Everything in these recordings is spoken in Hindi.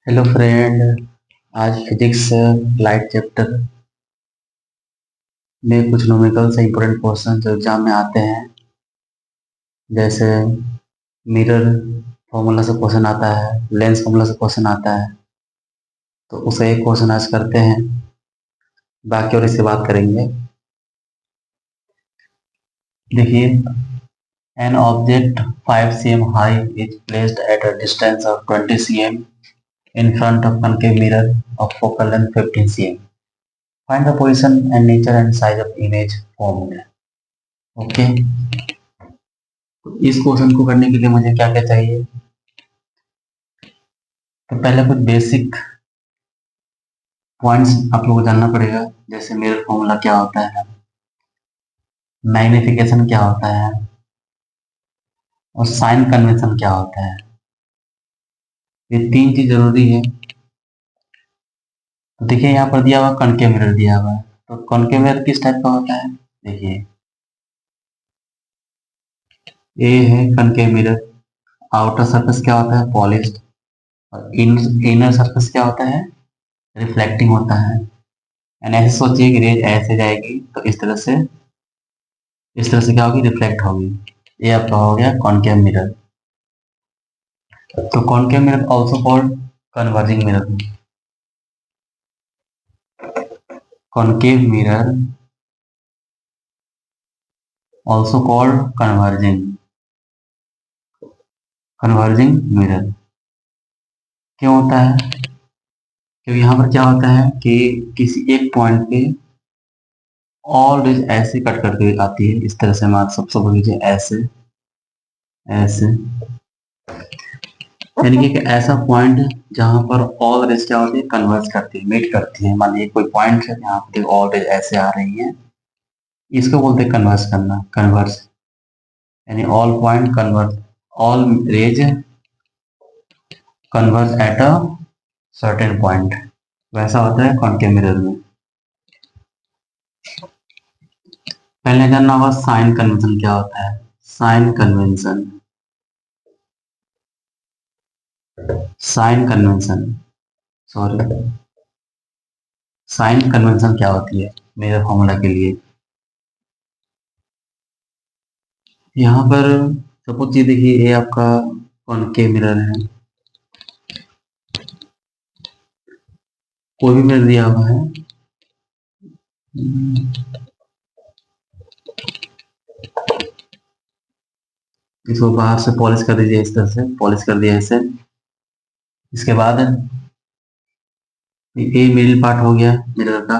Hello friend. आज फिजिक्स लाइट चैप्टर में कुछ न्यूमेरिकल से इम्पोर्टेंट क्वेश्चन जो एग्जाम में आते हैं, जैसे मिरर फॉर्मूला से क्वेश्चन आता है, लेंस फॉर्मूला से क्वेश्चन आता है। तो उसे एक क्वेश्चन आज करते हैं, बाकी और इससे बात करेंगे। देखिए, an object 5 cm high is placed at a distance of 20 cm in front of concave mirror of focal length 15 cm. Find the position and nature and size of image formed. Okay, तो इस क्वेश्चन को करने के लिए मुझे क्या क्या चाहिए? तो पहले कुछ बेसिक पॉइंट्स आप लोगों को जानना पड़ेगा, जैसे मिरर फॉर्मूला क्या होता है, मैग्निफिकेशन क्या होता है, और साइन कन्वेंशन क्या होता है। ये तीन चीज जरूरी है। तो देखिए, यहाँ पर दिया हुआ कॉनकेव मिरर दिया हुआ है। तो कॉनकेव मिरर किस टाइप का होता है? देखिए, ये है कॉनकेव मिरर। आउटर सरफेस क्या होता है? पॉलिश्ड। और इनर सरफेस क्या होता है? रिफ्लेक्टिंग होता है। एंड ऐसे सोचिए कि रेज ऐसे जाएगी तो इस तरह से क्या होगी? रिफ्लेक्ट होगी। ये आपका हो गया कॉनकेव मिरर। तो concave mirror also called converging mirror. Concave mirror also called converging mirror. क्यों होता है? क्योंकि यहाँ पर क्या होता है कि किसी एक पॉइंट पे ऑल रेज ऐसे कट करके आती है। इस तरह से हम सब सब लीजिए, ऐसे ऐसे, यानी कि एक ऐसा पॉइंट जहां पर ऑल रेज क्या होती है? कन्वर्ज करती है, मीट करती है। मान लीजिए कोई पॉइंट है जहां पर ऑल रेज ऐसे आ रही है, इसको बोलते हैं कन्वर्ज करना। कन्वर्ज यानी all point converge, all rays converge at a certain point. वैसा होता है कॉनकेव मिरर में। पहले जानना होगा साइन कन्वेंशन क्या होता है। Sign convention, sign convention sorry sign convention क्या होती है मिरर फॉर्मूला के लिए? यहाँ पर सपोज ये देखिए, ये आपका कॉनकेव मिरर है। कोई भी मिरर दिया हुआ है, इसको बाहर से पॉलिश कर दीजिए। इस तरह से पॉलिश कर दिया इसे। इसके बाद ये मिडिल पार्ट हो गया मिरर का।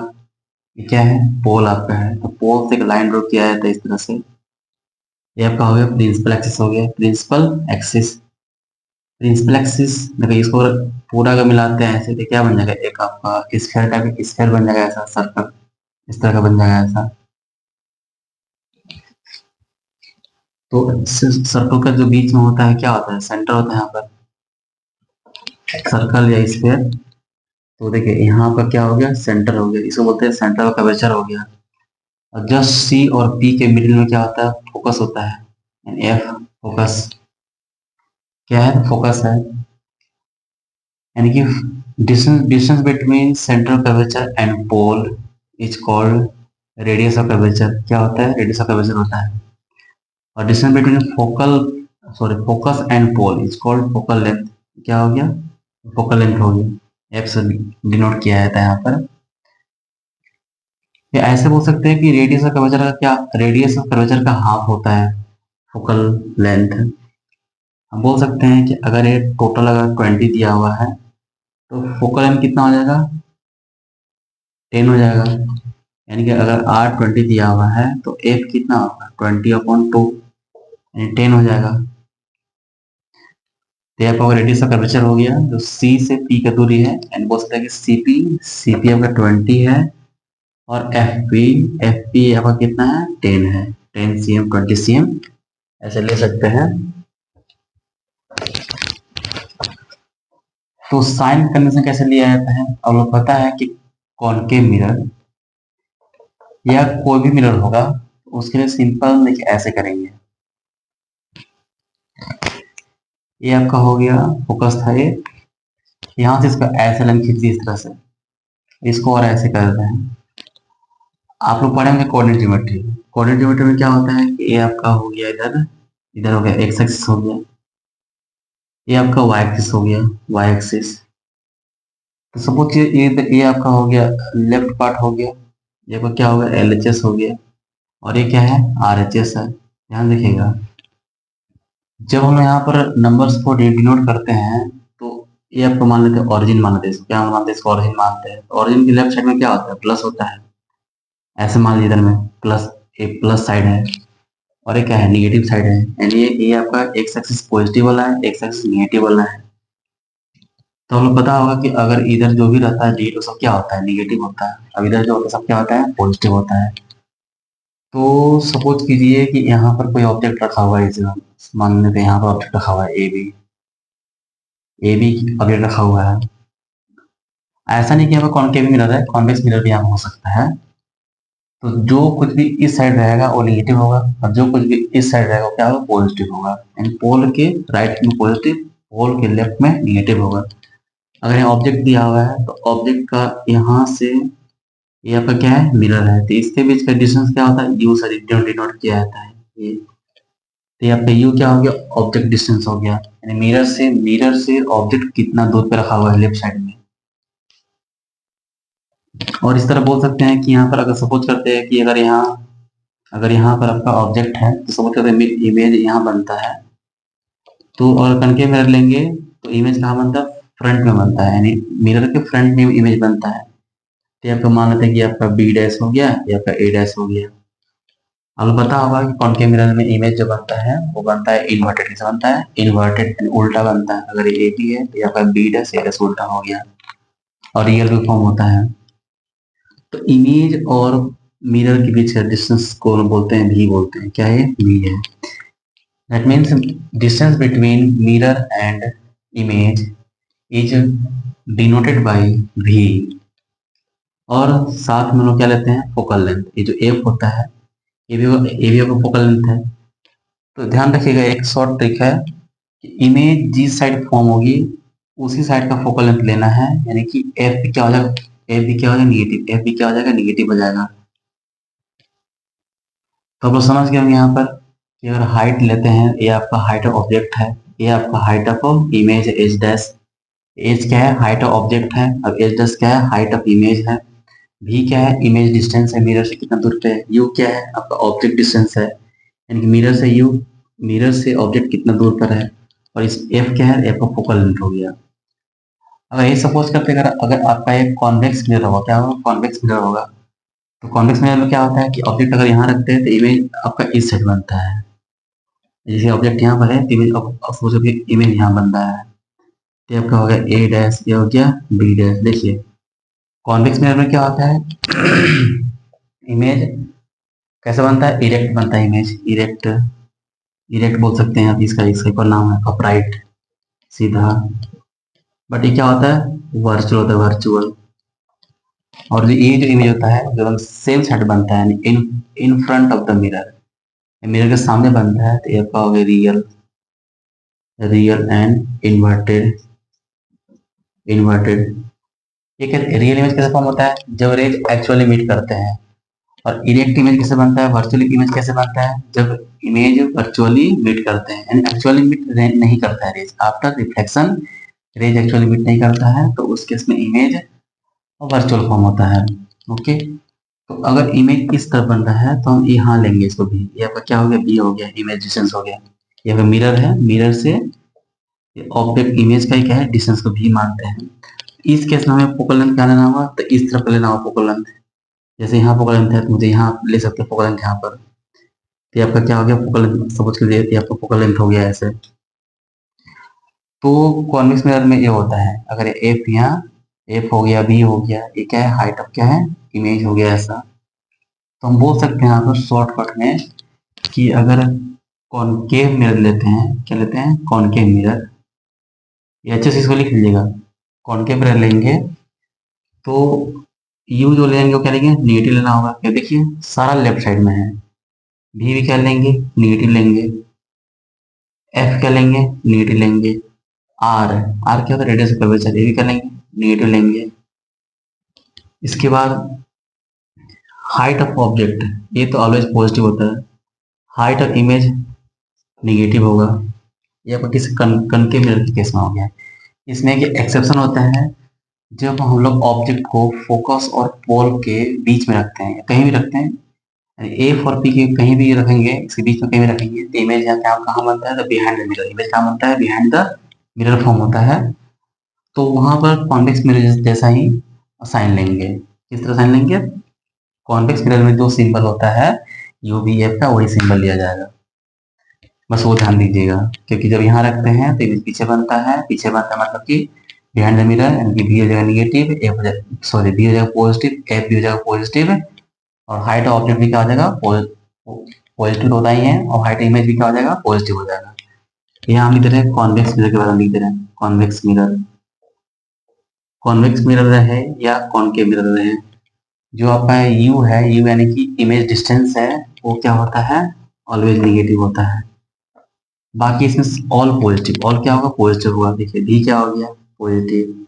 ये क्या है? पोल आपका है। तो पोल से एक लाइन ड्रॉ किया है, तो इस तरह से ये आपका हो गया प्रिंसिपल एक्सिस। हो गया प्रिंसिपल एक्सिस। प्रिंसिपल एक्सिस में इसको पूरा का मिलाते हैं ऐसे, तो क्या बन जाएगा? एक आपका स्फेयर टाइप का स्फेयर बन जाएगा, ऐसा सर्कल इस तरह का बन जाएगा ऐसा। तो सर्कल का जो बीच में होता है क्या होता है? सेंटर होता है यहाँ पर, सर्कल या स्फेयर। तो देखिए, यहाँ पर क्या हो गया? सेंटर हो गया। इसको बोलते हैं सेंटर ऑफ कर्वेचर हो गया। और जस्ट सी और पी के मिडिल में क्या होता है? फोकस होता है। एफ फोकस क्या है? फोकस है। यानी कि distance between central curvature and pole is called radius of curvature. क्या होता है? रेडियस ऑफ कर्वेचर होता है। और distance between focus and pole is called focal length. क्या हो गया? फोकल लेंथ हो गया। एफ से डिनोट किया जाता है यहाँ पर। या ऐसे बोल सकते हैं कि रेडियस ऑफ कर्वेचर का क्या? रेडियस ऑफ कर्वेचर का हाफ होता है फोकल लेंथ। हम बोल सकते हैं कि अगर ये टोटल अगर 20 दिया हुआ है, तो फोकल लेंथ कितना हो जाएगा? 10 हो जाएगा। यानी कि अगर आर 20 दिया हुआ है तो एफ कितना होगा? 20/2, यानी 10 हो जाएगा। तो आपका रेडियस ऑफ कर्वेचर हो गया, जो सी से पी का दूरी है। एंड बोल सकते हैं कि सी पी आपका 20 है, और एफ पी आपका कितना है? 10 है। 10 cm 20 cm ऐसे ले सकते हैं। तो साइन कन्वेंशन कैसे लिया जाता है? अब लोग पता है कि कॉनकेव मिरर या कोई भी मिरर होगा, उसके लिए सिंपल देखिए ऐसे करेंगे। ये आपका हो गया फोकस था ये, यहाँ से इसका ऐसे लाइन खींच दी इस तरह से, इसको और ऐसे कर देते हैं। आप लोग पढ़े होंगे कोऑर्डिनेट ज्योमेट्री। कोऑर्डिनेट ज्योमेट्री में क्या होता है कि ये आपका हो गया इधर, इधर हो गया एक्स एक्सिस हो गया, ये आपका वाई एक्सिस हो गया, वाई एक्सिस। तो सपोज ये आपका हो गया लेफ्ट पार्ट हो गया, ये आपका क्या हो गया एल एच एस हो गया, और ये क्या है आर एच एस है। ध्यान रखिएगा, जब हम यहाँ पर नंबर्स को डिनोट करते हैं तो ये आपको मान लेते हैं ऑरिजिन, मान लेते हैं इसको, क्या मानते हैं इसको ऑरिजिन मानते हैं। ऑरिजिन की लेफ्ट साइड में क्या होता है प्लस होता है, ऐसे मान लीजिए इधर में प्लस, एक प्लस साइड है और ये क्या है निगेटिव साइड है, यानी ये आपका एक्स एक्सिस पॉजिटिव वाला है, एक्स एक्सिस निगेटिव वाला है। तो हमें पता होगा कि अगर इधर जो भी रहता है डी तो सब क्या होता है निगेटिव होता है, अब इधर जो होता है सब क्या होता है पॉजिटिव होता है। तो सपोज कीजिए कि यहाँ पर कोई ऑब्जेक्ट रखा हुआ है, जैसे मान लेते हैं यहाँ पर ऑब्जेक्ट रखा हुआ है ए बी ऑब्जेक्ट रखा हुआ है। ऐसा नहीं कि यहाँ पर कॉनकेव मिरर है, कॉन्वेक्स मिरर भी यहाँ हो सकता है। तो जो कुछ भी इस साइड रहेगा वो नेगेटिव होगा, और जो कुछ भी इस साइड रहेगा वो क्या होगा पॉजिटिव होगा, यानी पोल के राइट में पॉजिटिव, पोल के लेफ्ट में नेगेटिव होगा। अगर यहाँ ऑब्जेक्ट दिया हुआ है तो ऑब्जेक्ट का यहाँ से ये आपका क्या है मिरर है, तो इसके बीच का डिस्टेंस क्या होता है यू से डिनोट किया जाता है ये। तो ये आपका यू क्या हो गया ऑब्जेक्ट डिस्टेंस हो गया, यानी मिरर से ऑब्जेक्ट कितना दूर पे रखा हुआ है लेफ्ट साइड में। और इस तरह बोल सकते हैं कि यहाँ पर अगर सपोज करते हैं कि अगर यहाँ पर आपका ऑब्जेक्ट है तो सपोज करते हैं इमेज यहाँ बनता है, तो और कनकेव मिरर लेंगे तो इमेज कहाँ बनता है फ्रंट में बनता है, यानी मिरर के फ्रंट में इमेज बनता है। तो आपको मान लेते हैं कि आपका बी डैश हो गया या आपका ए डैश हो गया। आपको पता होगा कि कॉनकेव मिरर में इमेज जो बनता है वो बनता है इन्वर्टेड, कैसे बनता है इन्वर्टेड, उल्टा बनता है। अगर ये ए बी है तो आपका बी डैश ए डैश उल्टा हो गया और रियल भी फॉर्म होता है। तो इमेज और मिरर के बीच का डिस्टेंस को हम बोलते हैं भी, बोलते हैं क्या है भी है। That means distance between mirror and image is denoted by भी। और साथ में हम लोग क्या लेते हैं फोकल लेंथ, ये जो एफ होता है ये भी आपका फोकल लेंथ है। तो ध्यान रखिएगा एक शॉर्ट ट्रिक है कि इमेज जिस साइड फॉर्म होगी उसी साइड का फोकल लेंथ लेना है, यानी कि एफ भी क्या हो जाएगा, एफ भी क्या हो जाएगा निगेटिव, एफ भी क्या हो जाएगा निगेटिव हो जाएगा। तो आप लोग समझ गए होंगे यहाँ पर कि अगर हाइट लेते हैं, ये आपका हाइट ऑफ ऑब्जेक्ट है, ये आपका हाइट ऑफ इमेज है एच डैश, एच क्या है हाइट ऑफ ऑब्जेक्ट है, अब एच डैश क्या है हाइट ऑफ इमेज है, भी क्या है इमेज डिस्टेंस है मिरर से कितना दूर पे है, यू क्या है आपका ऑब्जेक्ट डिस्टेंस है, यानी कि मिरर से ऑब्जेक्ट कितना दूर पर है, और इस एफ क्या है एफ का फोकल लेंथ हो गया। अगर ये सपोज करते हैं अगर आपका एक कॉन्वेक्स मिरर होगा, क्या होगा कॉन्वेक्स मिरर होगा, तो कॉन्वेक्स मिरर में क्या होता है कि ऑब्जेक्ट अगर यहाँ रखते हैं तो इमेज आपका इस साइड बनता है, जैसे ऑब्जेक्ट यहाँ पर है तो इमेज इमेज यहाँ बन रहा है। तो आपका हो गया ए डैश, ये हो गया बी डैश। देखिए कॉन्वेक्स मिरर में क्या होता है इमेज कैसे बनता है इरेक्ट बनता है, इमेज इरेक्ट, इरेक्ट बोल सकते हैं आप, इसका एक और नाम है अपराइट, सीधा। बट ये क्या होता है वर्चुअल होता है, वर्चुअल। और ये जो इमेज होता है जो सेम साइड बनता है इन front of the mirror, mirror के सामने बनता है, तो ये आपका हो गया रियल एंड इन्वर्टेड, ये रियल इमेज कैसे फॉर्म होता है जब रेज एक्चुअली मीट करते हैं, और इरेक्ट इमेज कैसे बनता है वर्चुअली इमेज कैसे बनता है जब इमेज वर्चुअली मीट करते हैं, यानी एक्चुअली मीट नहीं करता है rays, after reflection rays actually meet नहीं करता है तो उस केस में इमेज वर्चुअल फॉर्म होता है। ओके, तो अगर इमेज इस तरह बन रहा है तो हम यहाँ लेंगे इसको भी, ये आपका क्या हो गया बी हो गया, इमेज डिस्टेंस हो गया। ये अगर मिरर है, मिरर से ऑब्जेक्ट इमेज का ही क्या है डिस्टेंस को भी मानते हैं। इस केस में हमें फोकल लेंथ क्या लेना होगा, तो इस तरफ लेना होगा फोकल लेंथ। जैसे यहाँ फोकल लेंथ है तो मुझे यहाँ ले सकते हैं फोकल लेंथ यहाँ पर, तो ये आपका क्या हो गया फोकल लेंथ, सपोज कर ये आपका फोकल लेंथ हो गया ऐसे। तो कॉन्वेक्स मिरर में ये होता है अगर एफ यहाँ एफ हो गया बी हो गया, ये क्या है हाइट ऑफ क्या है इमेज हो गया ऐसा। तो हम बोल सकते हैं यहाँ पर शॉर्टकट में कि अगर कॉनकेव मिरर लेते हैं, क्या लेते हैं कॉनकेव मिरर, ये अच्छे से इसको लिख लीजिएगा, कॉनकेव मिरर लेंगे तो यू जो लेंगे वो क्या लेंगे नेगेटिव लेना होगा, क्या देखिए सारा लेफ्ट साइड में है, भी क्या लेंगे नेगेटिव लेंगे, एफ क्या लेंगे नेगेटिव लेंगे, आर, आर क्या होता है, रेडियस ऑफ कर्वेचर, ये भी कर लेंगे, निगेटिव लेंगे। इसके बाद हाइट ऑफ ऑब्जेक्ट, ये तो ऑलवेज पॉजिटिव होता है। हाइट ऑफ इमेज निगेटिव होगा। ये आपका किसी कनकेव मिरर के केस में हो गया। इसमें एक एक्सेप्शन होता है, जब हम लोग ऑब्जेक्ट को फोकस और पोल के बीच में रखते हैं, कहीं भी रखते हैं, ए और पी के कहीं भी रखेंगे, इसके बीच में कहीं भी रखेंगे, तो इमेज यहाँ क्या कहाँ बनता है, तो बिहाइंड द मिरर, इमेज कहाँ बनता है, बिहाइंड द मिरर फॉर्म होता है। तो वहां पर कॉन्वेक्स मिरर जैसा ही साइन लेंगे। किस तरह साइन लेंगे, कॉन्वेक्स मिरर में जो सिंबल होता है यूवीएफ का, वही सिंबल लिया जाएगा। बस वो ध्यान दीजिएगा, क्योंकि जब यहाँ रखते हैं तो इमेज पीछे बनता है, पीछे बनता है मतलब कि बिहाइंड द मिरर, यानी कि बी हो जाएगा निगेटिव, एफ हो जाएगा, सॉरी बी हो जाएगा पॉजिटिव, एफ भी हो जाएगा पॉजिटिव, और हाइट ऑब्जेक्ट भी क्या हो जाएगा, पॉजिटिव होता ही है, और हाइट इमेज भी क्या हो जाएगा, पॉजिटिव हो जाएगा। यहाँ हम लिख रहे हैं कॉन्वेक्स मिरर के बारे में लिख रहे हैं, कॉन्वेक्स मिरर। कॉन्वेक्स मिरर है या कॉनकेव मिरर है, जो आपका यू है, यू यानी कि इमेज डिस्टेंस है, वो क्या होता है, ऑलवेज निगेटिव होता है। बाकी इसमें ऑल पॉजिटिव, ऑल क्या होगा, पॉजिटिव होगा। देखिए डी क्या हो गया, पॉजिटिव,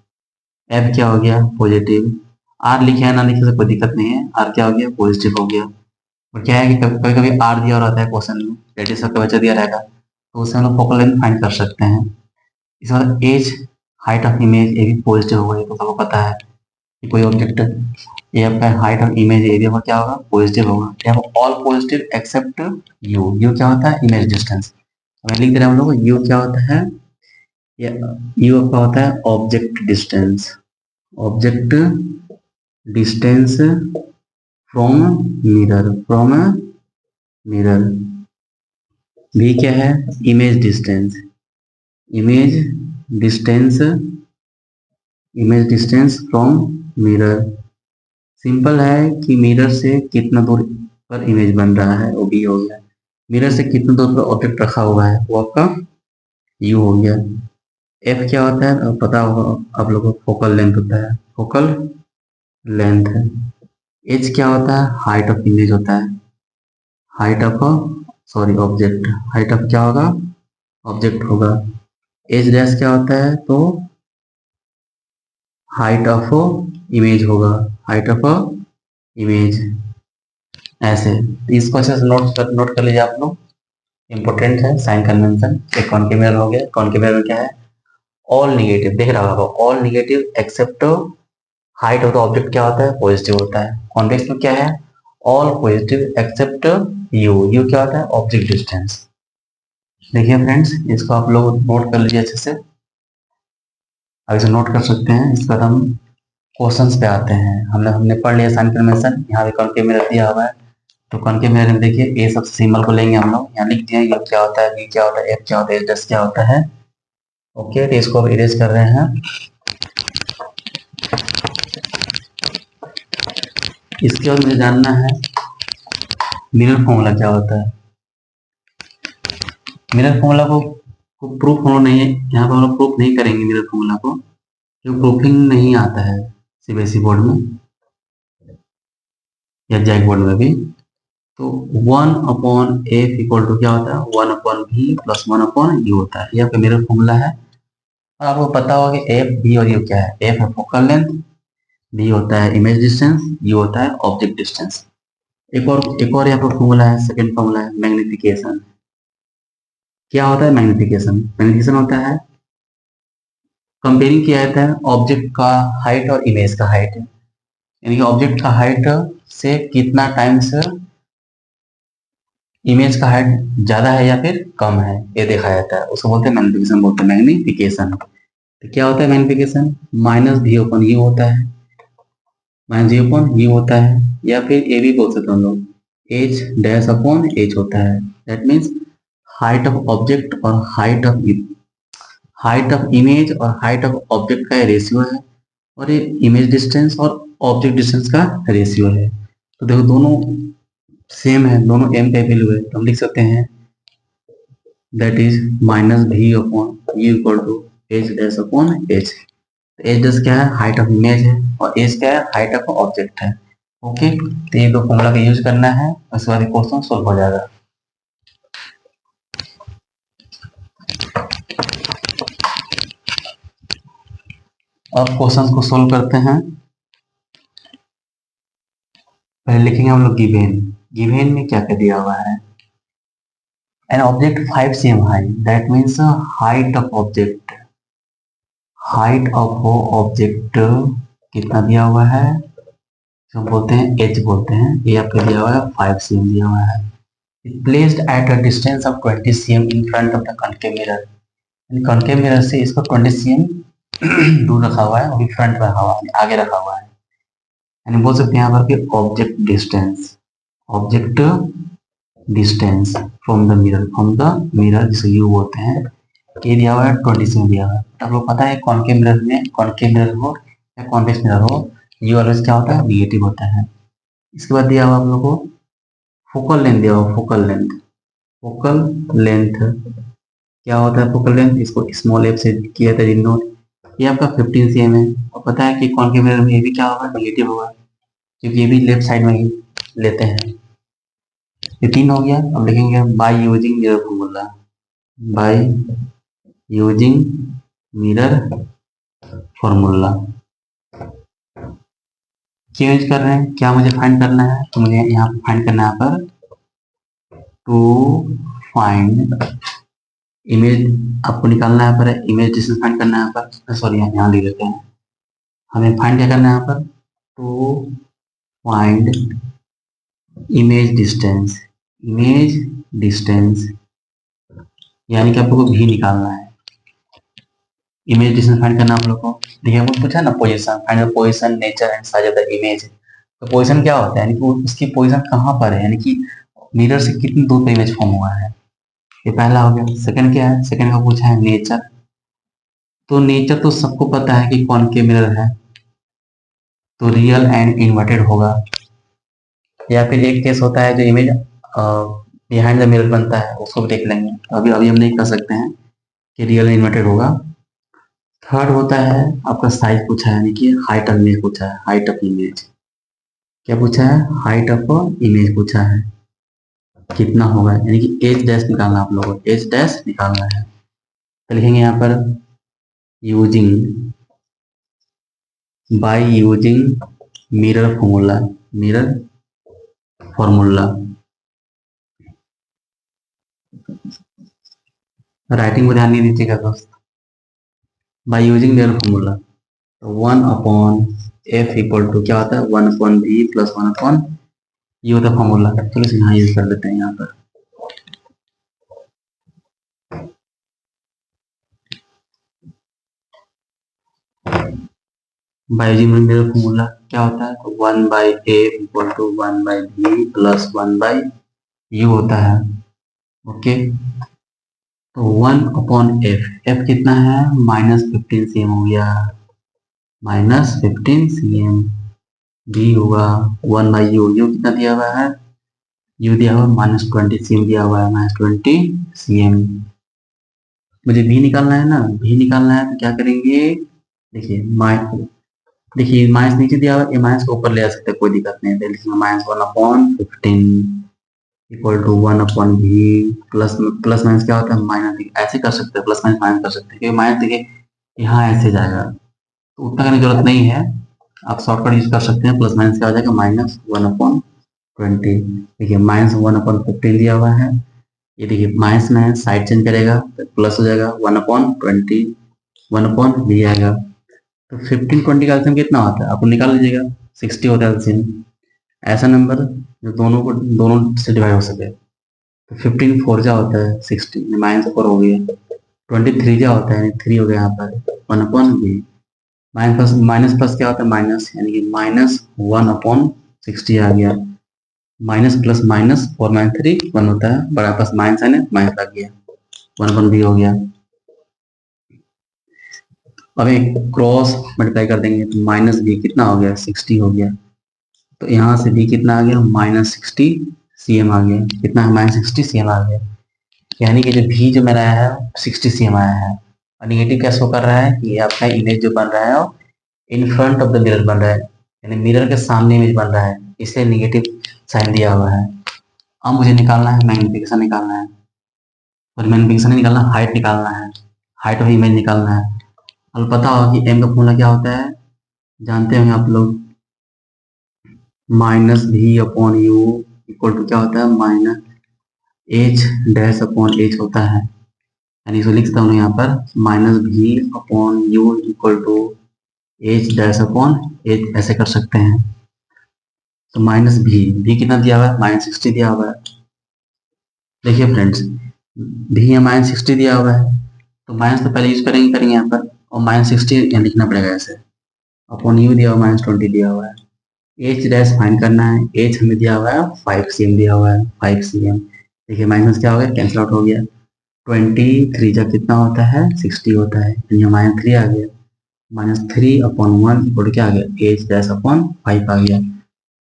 एफ क्या हो गया, पॉजिटिव, आर लिखे है ना लिखे से कोई दिक्कत नहीं है, आर क्या हो गया, पॉजिटिव हो गया। और क्या है कि कभी कभी आर दिया रहता है क्वेश्चन में, रेडियस ऑफ कर्वेचर दिया रहेगा, तो उससे हम लोग फोकल लेंथ फाइंड कर सकते हैं। इस बार एज, हाइट ऑफ इमेज, ये भी पॉजिटिव होगा, ये तो सबको पता है कि कोई ऑब्जेक्ट, ये आपका हाइट ऑफ इमेज एरिया पर क्या होगा, पॉजिटिव होगा। यहाँ पर all positive except u, u क्या होता है, इमेज डिस्टेंस। हमें लिख दे रहे हैं हम लोग, यू क्या होता है, यू आपका होता है object distance, object distance from mirror, from mirror. भी क्या है, image distance, image distance, image distance from mirror. Simple है कि मिरर से कितना दूर पर इमेज बन रहा है, वो भी हो गया। मिरर से कितना दूर पर ऑब्जेक्ट रखा हुआ है, वो आपका यू हो गया। एफ क्या होता है, पता होगा आप लोगों को, फोकल लेंथ होता है, फोकल लेंथ है। एच क्या होता है, हाइट ऑफ इमेज होता है, height of, sorry object, height of क्या होगा, ऑब्जेक्ट होगा। एच डैश क्या होता है, तो हाइट ऑफ इमेज होगा, हाइट ऑफ इमेज। ऐसे इसको अच्छे से नोट कर लीजिए आप लोग, इंपॉर्टेंट है साइन कन्वेंशन। एक कॉनकेव मिरर हो गया, कॉनकेव मिरर में क्या है, ऑल निगेटिव, देख रहा होगा, all negative except height of the object क्या होता है, पॉजिटिव होता है। कॉन्वेक्स में क्या है, all positive except u, u क्या होता है, ऑब्जेक्ट डिस्टेंस। देखिए फ्रेंड्स, इसको आप लोग नोट कर लीजिए अच्छे से, आगे से नोट कर सकते हैं। इसके बाद हम क्वेश्चंस पे आते हैं। हमने हमने पढ़ लिया साइन कन्वेंशन, यहाँ पे कॉनकेव मिरर दिया हुआ है, तो कॉनकेव मिरर में देखिए ए सबसे सिंबल को लेंगे हम लोग, यहाँ लिख दिए यू क्या होता है, बी क्या होता है, एफ क्या होता है, एच डैश क्या होता है। ओके, तो इसको इरेज कर रहे हैं। इसके बाद मुझे जानना है मिरर फॉर्मूला क्या होता है। मिरर फॉर्मूला को प्रूफ हम लोग नहीं है, यहाँ पर हम लोग प्रूफ नहीं करेंगे मिरर फॉर्मूला को, जो प्रूफिंग नहीं आता है सीबीएसई बोर्ड में या जैक बोर्ड में भी। तो 1/f इक्वल टू क्या होता है, 1/v प्लस 1/u होता है, ये आपका मिरर फॉर्मूला है। और आपको पता होगा कि एफ, बी और यू क्या है, एफ है फोकल लेंथ, बी होता है इमेज डिस्टेंस, यू होता है ऑब्जेक्ट डिस्टेंस। एक और यहाँ पर फॉर्मूला है, सेकंड फॉर्मूला है मैग्निफिकेशन। क्या होता है मैग्निफिकेशन, मैग्निफिकेशन होता है कंपेयरिंग किया जाता है ऑब्जेक्ट का हाइट और इमेज का हाइट, यानी कि ऑब्जेक्ट का हाइट से कितना टाइम्स इमेज का हाइट ज्यादा है या फिर कम है, ये देखा जाता है, उसको बोलते हैं मैग्निफिकेशन, बोलते हैं मैग्निफिकेशन। तो क्या होता है मैग्निफिकेशन, माइनस भी अपन यू होता है, माइनस जी अपॉन यू होता है, या फिर ए भी बोल सकते हैं हम लोग, एच डैश अपॉन एच होता है। That means height of object और हाइट ऑफ इमेज और हाइट ऑफ ऑब्जेक्ट का रेशियो है, और ये इमेज डिस्टेंस और ऑब्जेक्ट डिस्टेंस का रेशियो है। तो देखो दोनों सेम है, दोनों एम का वैल्यू है, तो हम लिख सकते हैं that is minus v upon u equal to h dash upon h. H dash क्या है, हाइट ऑफ इमेज है, और एच क्या है, हाइट ऑफ ऑब्जेक्ट है। ओके, तो ये दो फॉर्मूला का यूज करना है, उसके बाद क्वेश्चन सोल्व हो जाएगा। अब क्वेश्चन को सोल्व करते हैं। पहले लिखेंगे हम लोग गिवेन। गिवेन में क्या क्या दिया हुआ है? An object 5 cm high, that means height of object. Height of object कितना दिया हुआ है? जो बोलते हैं एच बोलते हैं, ये आपका दिया हुआ है 5 cm दिया हुआ है। Placed at a distance of 20 cm in front of the concave mirror. Concave mirror से इसको 20 cm दूर रखा हुआ है, अभी फ्रंट में रखा हुआ है, आगे रखा हुआ है। यानी बोल सकते हैं यहाँ पर कि object distance, object distance from the mirror जिसे यू बोलते हैं, ये दिया हुआ है 20 cm दिया हुआ है। आप लोग पता है कॉन्केव मिरर में, कॉन्केव मिरर हो या कॉन्वेक्स मिरर हो, यू ऑलवेज क्या होता है? निगेटिव होता है। इसके बाद दिया हुआ आप लोग को फोकल लेंथ दिया हुआ, फोकल लेंथ। फोकल लेंथ क्या होता है? फोकल लेंथ इसको स्मॉल एफ से किया था डिनोट, ये आपका 15 cm है। और पता है कि कॉन्केव मिरर में ये भी क्या होगा? निगेटिव होगा, क्योंकि ये भी लेफ्ट साइड में ही लेते हैं। ये 3 हो गया। अब लिखेंगे by using mirror formula. By using mirror formula क्यों यूज कर रहे हैं? क्या मुझे फाइंड करना है? तो मुझे यहाँ पर फाइंड करना है, यहाँ पर टू फाइंड इमेज, आपको निकालना है पर इमेज डिस्टेंस फाइंड करना है यहाँ पर। सॉरी, यहाँ लिख लेते हैं। हमें फाइंड क्या करना है यहाँ पर? To find image distance. Image distance यानी कि आपको भी निकालना है। इमेज डिस्टेंस फाइंड करना आप लोग को। देखिए हमको पूछा ना position, find the position, nature and size of the image. तो पोजीशन क्या होता है? यानी कि उसकी पोजीशन कहाँ पर है, यानी कि मिरर से कितनी दूर पे इमेज फॉर्म हुआ है। ये पहला हो गया। सेकंड क्या है? सेकंड का पूछा है नेचर। तो नेचर तो सबको पता है कि कॉनकेव मिरर है, तो रियल एंड इन्वर्टेड होगा। या फिर एक केस होता है जो इमेज बिहाइंड द मिरर बनता है, उसको भी देख लेंगे। अभी अभी हम नहीं कर सकते हैं कि रियल एंड इन्वर्टेड होगा। थर्ड होता है आपका साइज पूछा है, यानी कि हाइट ऑफ इमेज पूछा है। हाइट ऑफ इमेज क्या पूछा है? हाइट ऑफ इमेज पूछा है, कितना होगा, यानी कि एच डैश निकालना आप लोगों को, एच डैश निकालना है। तो लिखेंगे यहाँ पर using, by using mirror formula. Mirror formula writing को ध्यान नहीं दीजिएगा दोस्त। बाय यूजिंग मिरर फॉर्मूला, तो 1/f इक्वल टू क्या होता है? 1/v प्लस 1/, ये होता है फॉर्मूला। चलो इसे यहाँ यूज कर लेते हैं। यहाँ पर बाय यूजिंग मिरर फॉर्मूला क्या होता है? तो 1/f equal to 1/v plus 1/u होता है। ओके, तो 1/f, f कितना है? -15 cm हो गया, -15 cm। b होगा 1/u, u कितना दिया हुआ है? u दिया हुआ है -20 cm दिया हुआ है, -20 cm। मुझे v निकालना है ना, v निकालना है तो क्या करेंगे? देखिए देखिए माइनस नीचे दिया हुआ है, ये माइनस को ऊपर ले आ सकते हैं, कोई दिक्कत नहीं है। लिखेंगे -1/15 equal to 1/v plus plus minus क्या होता है? माइनस। ऐसे कर सकते हैं, प्लस माइनस माइनस कर सकते हैं, क्योंकि माइनस देखिए यहाँ ऐसे जाएगा, तो उतना करने की जरूरत नहीं है। आप शॉर्टकट यूज कर सकते हैं। प्लस माइनस क्या हो जाएगा? -1/20। देखिए -1/15 दिया हुआ है, ये देखिए माइनस में है, साइड चेंज करेगा तो प्लस हो जाएगा, 1/20 1/v आएगा। तो 15/20 का एलसीएम कितना होता है? आपको निकाल लीजिएगा, 60 होता है एलसीएम। ऐसा नंबर जो दोनों से डिवाइड हो सके। तो 15 4 जा होता है 60, -4 हो गया। 23 जा होता है 3 हो गया यहाँ पर 1/v। माइनस प्लस क्या होता है? माइनस, यानी कि -1/60 आ गया। माइनस प्लस माइनस 4 - 3 1 होता है, बड़ा प्लस माइनस है ना, माइनस लग गया, 1/v हो गया। अब एक क्रॉस मल्टीप्लाई कर देंगे तो -v कितना हो गया? 60 हो गया। तो यहाँ से v कितना आ गया? -60 cm आ गया। कितना है? -60 cm आ गया। यानी कि जो v जो मेरा आया है 60 cm आया है। और निगेटिव क्या शो कर रहा है कि ये आपका इमेज जो बन रहा है इन फ्रंट ऑफ द मिरर बन रहा है, यानी मिरर के सामने इमेज बन रहा है, इसलिए निगेटिव साइन दिया हुआ है। अब मुझे निकालना है मैग्निफिकेशन निकालना है, और मैग्निफिकेशन निकालना, हाइट निकालना है, हाइट ऑफ इमेज निकालना है। अब पता होगा कि एम का फॉर्मूला क्या होता है, जानते होंगे आप लोग, minus v upon u equal to क्या होता है, minus H dash upon H होता है। यानी इसको लिख सकता हूँ यहाँ पर minus v upon u equal to h dash upon h, ऐसे कर सकते हैं। तो माइनस भी कितना दिया हुआ है, -60 दिया हुआ है। देखिए फ्रेंड्स, भी है -60 दिया हुआ है, तो माइनस तो पहले यूज करेंगे यहाँ पर, और -60 यहाँ लिखना पड़ेगा ऐसे, अपॉन यू दिया हुआ -20 दिया हुआ है। एच डैश फाइंड करना है, एच हमें दिया हुआ है 5 cm दिया हुआ है, 5 cm। देखिए माइनस क्या हो गया, कैंसिल आउट हो गया। 23 जब कितना होता है, 60 होता है, -3 आ गया, -3/1 इक्वल क्या आ गया, एच डैश अपॉन 5 आ गया।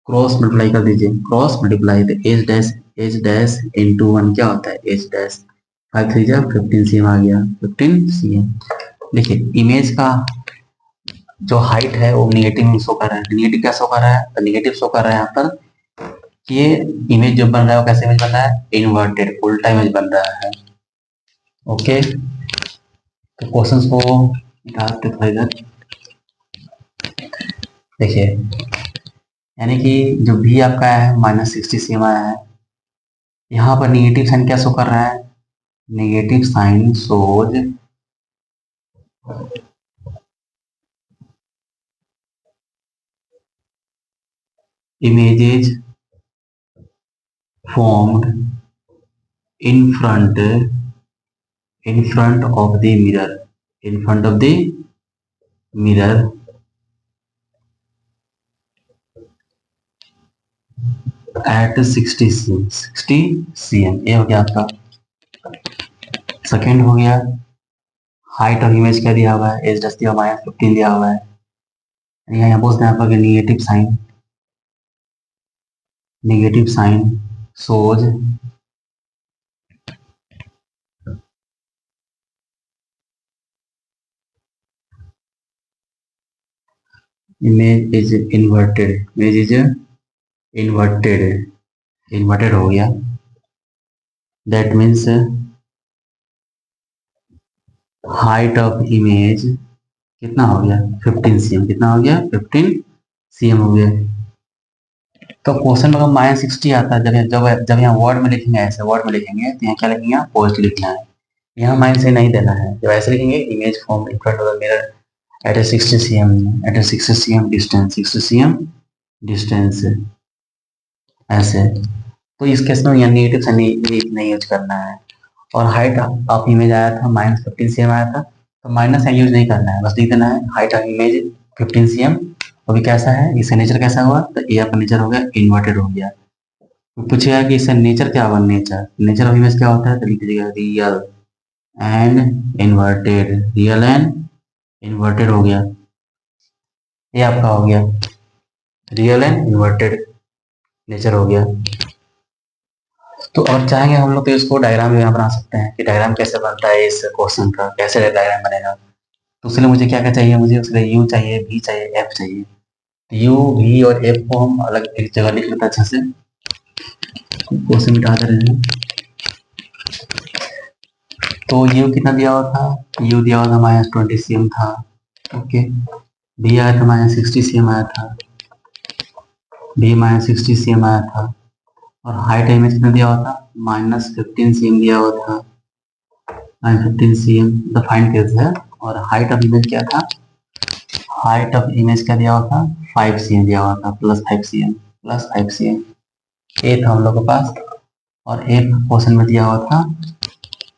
क्रॉस मल्टीप्लाई कर दीजिए, क्रॉस मल्टीप्लाई तो एच डैश इंटू 1 क्या होता है, एच डैश 5 3 जा 15 cm आ गया, 15 cm। देखिए इमेज का जो हाइट है वो निगेटिव शो कर रहा है। निगेटिव क्या शो कर रहा है, तो निगेटिव शो कर रहा है यहाँ पर कि ये इमेज जो बन रहा है वो कैसे इमेज बन रहा है, इन्वर्टेड, उल्टा इमेज बन रहा है। ओके, तो क्वेश्चंस को निकालते थोड़ा इधर। देखिए यानी कि जो भी आपका है -60 cm आया है, यहाँ पर निगेटिव साइन क्या शो कर रहा है, negative sign shows images formed in front of the mirror, in front of the mirror at 60 cm। ये हो गया आपका। सेकेंड हो गया, हाइट ऑफ इमेज क्या दिया हुआ है, एच डैश दिया हुआ है, -15 दिया हुआ है। यहाँ बोलते हैं आपका negative sign shows image is inverted, image is inverted हो गया। That means height of image कितना हो गया, 15 cm। कितना हो गया, 15 cm हो गया। तो क्वेश्चन में अगर -60 आता है, जब यहाँ वर्ड में लिखेंगे, ऐसे वर्ड में लिखेंगे तो यहाँ क्या लिखेंगे, पॉजिटिव लिखना है। यहाँ माइनस से नहीं देना है। जब ऐसे लिखेंगे, image form in front of the mirror at a 60 cm, at a 60 cm distance, 60 cm distance, ऐसे। तो इस केस में यहाँ नेगेटिव से नहीं यूज करना है। और हाइट ऑफ इमेज आया था -15 cm आया था, तो माइनस यहाँ यूज नहीं करना है, बस लिख देना है हाइट ऑफ इमेज 15 cm। अभी कैसा है, इसका नेचर कैसा हुआ, तो ए आपका नेचर हो गया इन्वर्टेड हो गया। तो पूछेगा कि इसका नेचर क्या हुआ, नेचर ऑफ इमेज क्या होता है, तो लिख दीजिएगा real and inverted, real and inverted हो गया। ये आपका हो गया रियल एंड इन्वर्टेड नेचर हो गया। तो और चाहेंगे हम लोग तो इसको डायग्राम भी बना सकते हैं कि डायग्राम कैसे बनता है इस क्वेश्चन का, कैसे डायग्राम बनेगा। तो उसके लिए मुझे क्या क्या चाहिए, मुझे उसके लिए यू चाहिए, भी चाहिए, एफ चाहिए। यू, वी और एफ को हम अलग एक जगह लिख लेते हैं अच्छे से, क्वेश्चन मिटा दे रहे हैं। तो यू कितना दिया हुआ था, यू दिया हुआ था -20 cm था। ओके, भी आया था -60 cm आया था, भी -60 cm आया था। और हाइट इमेज कितना दिया हुआ था, -15 cm दिया हुआ था, -15 cm द फाइंड केस है। और हाइट ऑफ इमेज क्या था, हाइट ऑफ इमेज क्या दिया हुआ था, 5 cm दिया हुआ था, +5 cm ए था हम लोग के पास। और ए क्वेश्चन में दिया हुआ था,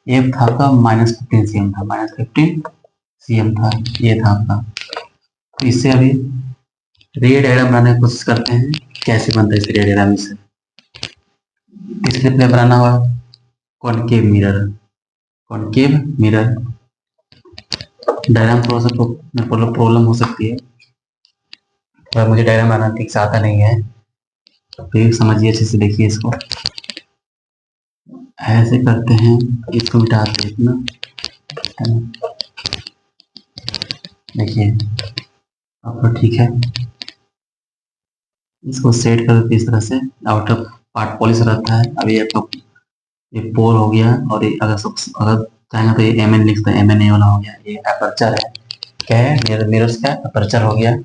ए था आपका -15 cm था, -15 cm था, ये था आपका। तो इससे अभी रे डायग्राम बनाने की कोशिश करते हैं, कैसे बनता है इस रे डायग्राम से। इसलिए पहले बनाना हुआ कॉनकेव मिरर डायग्राम। थोड़ा सा प्रॉब्लम हो सकती है, पर मुझे डायग्राम बनाना ठीक से आता नहीं है, तो फिर समझिए अच्छे से, देखिए इसको ऐसे करते हैं, इसको मिटाते हैं इतना, देखिए अब तो ठीक है। इसको सेट कर देते इस तरह से, आउटर पार्ट पॉलिश रहता है। अभी आपका ये पोल हो गया, और ये अगर चाहेंगे तो ये एम एन लिखते हैं, एम एन ए वाला हो गया, ये अपर्चर है, क्या है, मिरर्स का अपर्चर हो गया।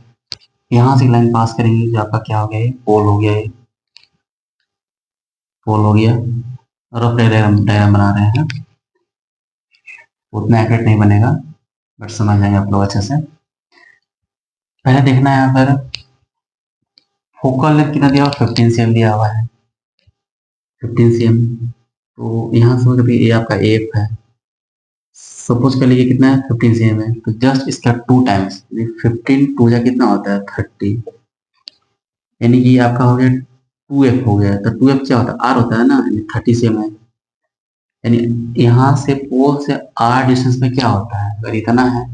यहाँ से लाइन पास करेंगे जो आपका क्या हो गया, पोल हो गया, ये पोल हो गया। रफ डायग्राम बना रहे हैं, उतना एक्यूरेट नहीं बनेगा बट समझ जाएंगे आप लोग अच्छे से। पहले देखना है यहाँ पर फोकल लेंथ कितना दिया हुआ, 15 cm दिया हुआ है, 15 cm। तो यहाँ से कभी ये आपका एफ है, सपोज कर लीजिए कितना है, 15 cm है, तो जस्ट इसका 2 टाइम्स, 15 टू जा कितना होता है 30, यानी कि आपका हो गया 2f हो गया। तो 2f क्या होता है, r होता है ना, 30 cm है। यानी यहाँ से पोल से r डिस्टेंस में क्या होता है, अगर इतना है,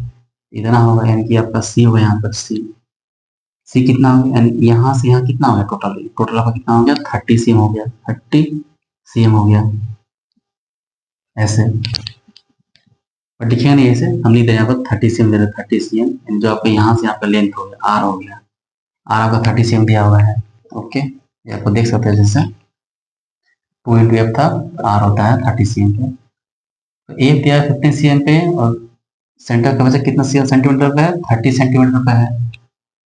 इतना होगा, यानी कि आपका c होगा यहाँ पर c कितना हो गया, यानी यहाँ से यहाँ कितना हो गया, टोटल आपका कितना हो गया, 30 cm हो गया, 30 cm हो गया ऐसे। और दिखेगा नहीं ऐसे, हम लिख दें यहाँ पर 30 cm दे रहे, 30 cm जो आपका यहाँ से आपका लेंथ हो गया, r हो गया, r आपका 30 cm दिया हुआ है। ओके, ये आपको देख सकते हैं जैसे 2 इंटू एफ था, r होता है 30 cm पे। तो एफ दिया है 15 cm पे, और सेंटर का वजह कितना सेंटीमीटर पे है, 30 सेंटीमीटर पे है।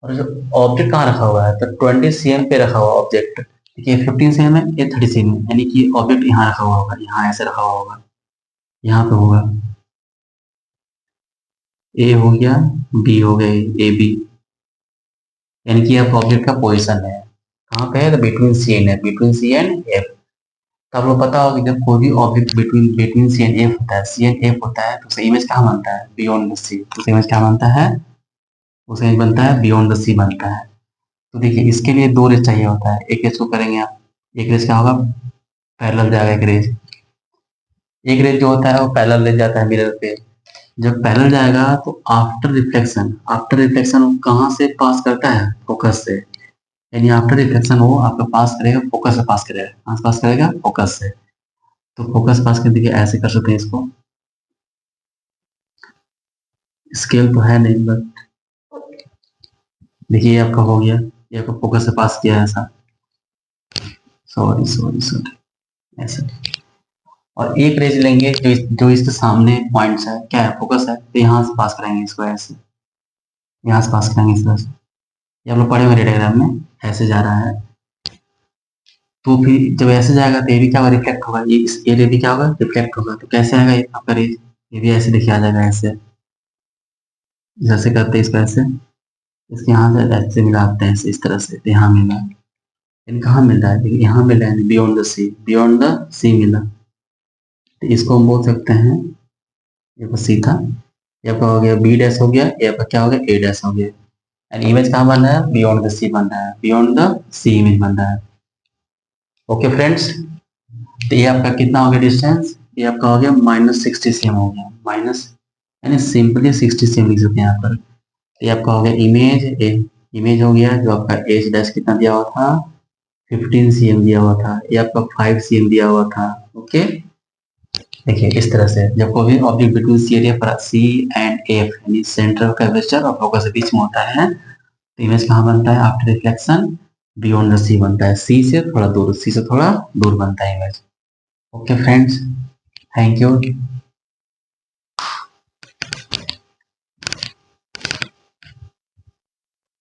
और जो ऑब्जेक्ट कहाँ रखा हुआ है, तो 20 cm पे रखा हुआ ऑब्जेक्ट। देखिए 15 cm है, ये 30 cm है, यानी कि ऑब्जेक्ट यहाँ रखा हुआ होगा, यहाँ ऐसे रखा हुआ होगा, यहाँ पे होगा, ए हो गया, बी हो गए, ए बी, यानी कि आप ऑब्जेक्ट का पोजीशन है कहाँ पे है, तो between C and F, between C and F. तो आप लोग पता होगा कि जब कोई भी object between between C and F होता है, सी एंड एफ होता है, तो उसका इमेज कहाँ बनता है, बियॉन्ड द सी। उसका इमेज क्या बनता है, उसका इमेज बनता है बियॉन्ड द सी बनता है। तो देखिए इसके लिए 2 रेज चाहिए होता है, एक रेज को करेंगे आप, एक रेज क्या होगा, पैरेलल जाएगा एक रेज, एक रेज जो होता है वो पैरेलल ले जाता है मिरर पे। जब पैरेलल जाएगा तो आफ्टर रिफ्लेक्शन वो कहाँ से पास करता है, फोकस से, यानी आफ्टर रिफ्लेक्शन वो आपका पास करेगा, फोकस से पास करेगा, कहाँ से पास करेगा, फोकस से। तो फोकस पास कर देखिए ऐसे कर सकते हैं इसको, स्केल तो है नहीं बट देखिए ये आपका हो गया, ये आपका फोकस से पास किया है ऐसा, सॉरी सॉरी सॉरी ऐसे। और एक रेज लेंगे जो इसके सामने पॉइंट्स है, क्या है, फोकस है, तो यहाँ से पास कराएंगे इसको ऐसे, यहाँ से पास कराएंगे इस तरह से। ये आप लोग पढ़े हुए डायग्राम में ऐसे जा रहा है, तो फिर जब ऐसे जाएगा तो ये भी क्या होगा, रिफ्लेक्ट होगा, ये इस एरिया भी क्या होगा, रिफ्लेक्ट होगा। तो कैसे आएगा ये आपका रेज, ये भी ऐसे देखिए आ जाएगा ऐसे, जैसे करते हैं इसको ऐसे, इसके यहाँ से ऐसे मिलाते हैं इस तरह से, तो यहाँ मिला, लेकिन कहाँ मिल रहा है, देखिए यहाँ मिल रहा है, बियॉन्ड द सी मिला। तो इसको हम बोल सकते हैं, ये बस सी था, ये आपका हो गया बी डैश हो गया, ये आपका क्या हो गया, ए डैश हो गया। एंड इमेज कहाँ बन रहा है, बियॉन्ड द सी बन रहा है, बियॉन्ड द सी इमेज बन रहा है। ओके फ्रेंड्स, तो ये आपका कितना हो गया डिस्टेंस, ये आपका हो गया -60 cm हो गया, माइनस यानी सिंपली 60 cm लिख सकते हैं यहाँ पर। ये आपका हो गया इमेज हो गया, जो आपका एच डैश कितना दिया हुआ था, 15 cm दिया हुआ था, ये आपका 5 cm दिया हुआ था। ओके, देखिए इस तरह से जब कोई भी ऑब्जेक्ट बिटवीन सी एरिया पर सी एंड एफ, यानी सेंटर ऑफ कर्वेचर और फोकस के बीच में होता है, तो इमेज कहाँ बनता है, आफ्टर रिफ्लेक्शन बियॉन्ड द सी बनता है, सी से थोड़ा दूर, सी से थोड़ा दूर बनता है image. Okay friends, thank you.